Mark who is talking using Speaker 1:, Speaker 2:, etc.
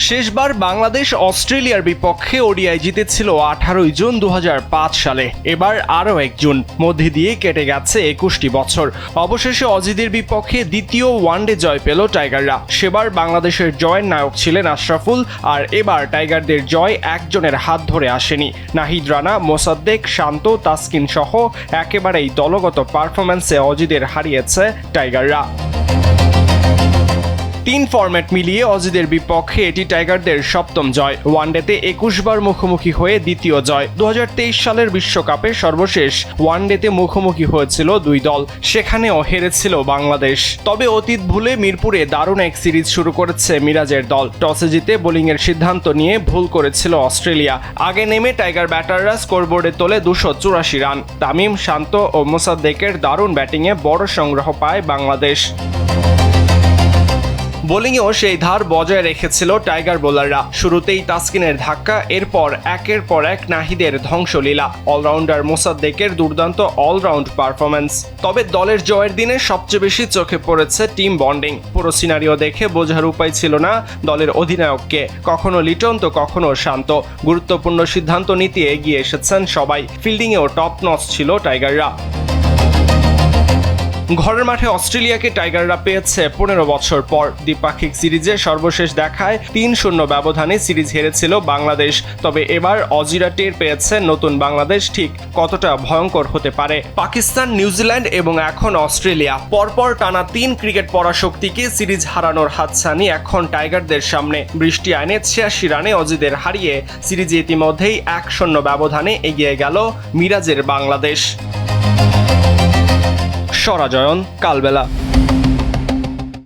Speaker 1: শেষবার বাংলাদেশ অস্ট্রেলিয়ার বিপক্ষে ওডিআই জিতেছিল 18 জুন 2005 সালে। এবার আরও 1 জুন, মধ্যে দিয়ে কেটে গেছে 21টি বছর। অবশেষে অজিদের বিপক্ষে দ্বিতীয় ওয়ানডে জয় পেল টাইগাররা। সেবার বাংলাদেশের জয়ের নায়ক ছিলেন আশরাফুল, আর এবার টাইগারদের জয় একজনের হাত ধরে আসেনি। নাহিদ রানা, মোসাদ্দেক, শান্ত, তাসকিন সহ একেবারেই দলগত পারফরম্যান্সে অজিদের হারিয়েছে টাইগাররা। 3 ফরম্যাট মিলিয়ে অজিদের বিপক্ষে এটি টাইগারদের 7ম জয়। ওয়ানডেতে 21 বার মুখোমুখি হয়ে দ্বিতীয় জয়। 2023 সালের বিশ্বকাপে সর্বশেষ ওয়ানডেতে মুখোমুখি হয়েছিল 2 দল, সেখানেও হেরেছিল বাংলাদেশ। তবে অতীত ভুলে মিরপুরে দারুণ এক সিরিজ শুরু করেছে মিরাজের দল। টসে জিতে বোলিংয়ের সিদ্ধান্ত নিয়ে ভুল করেছিল অস্ট্রেলিয়া। আগে নেমে টাইগার ব্যাটাররা স্কোরবোর্ডে তোলে 284 রান। তামিম, শান্ত ও মোসাদ্দেকের দারুণ ব্যাটিংয়ে বড় সংগ্রহ পায় বাংলাদেশ। বোলিংয়েও সেই ধার বজায় রেখেছিল টাইগার বোলাররা। শুরুতেই তাসকিনের ধাক্কা, এরপর একের পর এক নাহিদের ধ্বংসলীলা, অলরাউন্ডার মোসাদ্দেকের দুর্দান্ত অলরাউন্ড পারফরম্যান্স। তবে দলের জয়ের দিনে সবচেয়ে বেশি চোখে পড়েছে টিম বন্ডিং। পুরো সিনারিও দেখে বোঝার উপায় ছিল না দলের অধিনায়ককে। কখনো লিটন তো কখনো শান্ত। গুরুত্বপূর্ণ সিদ্ধান্ত নিতে এগিয়ে এসেছেন সবাই। ফিল্ডিংয়েও টপ নচ ছিল টাইগাররা। ঘরের মাঠে অস্ট্রেলিয়াকে টাইগাররা পেয়েছে 15 বছর পর। দ্বিপাক্ষিক সিরিজে সর্বশেষ দেখায় 3-0 ব্যবধানে সিরিজ হেরেছিল বাংলাদেশ। তবে এবার অজিরা টের পেয়েছে নতুন বাংলাদেশ ঠিক কতটা ভয়ঙ্কর হতে পারে। পাকিস্তান, নিউজিল্যান্ড এবং এখন অস্ট্রেলিয়া পরপর টানা 3 ক্রিকেট পরাশক্তিকে সিরিজ হারানোর হাতছানি এখন টাইগারদের সামনে। বৃষ্টি আইনে 86 রানে অজিদের হারিয়ে সিরিজে ইতিমধ্যেই 1-0 ব্যবধানে এগিয়ে গেল মিরাজের বাংলাদেশ। সরাজয়ন, কালবেলা।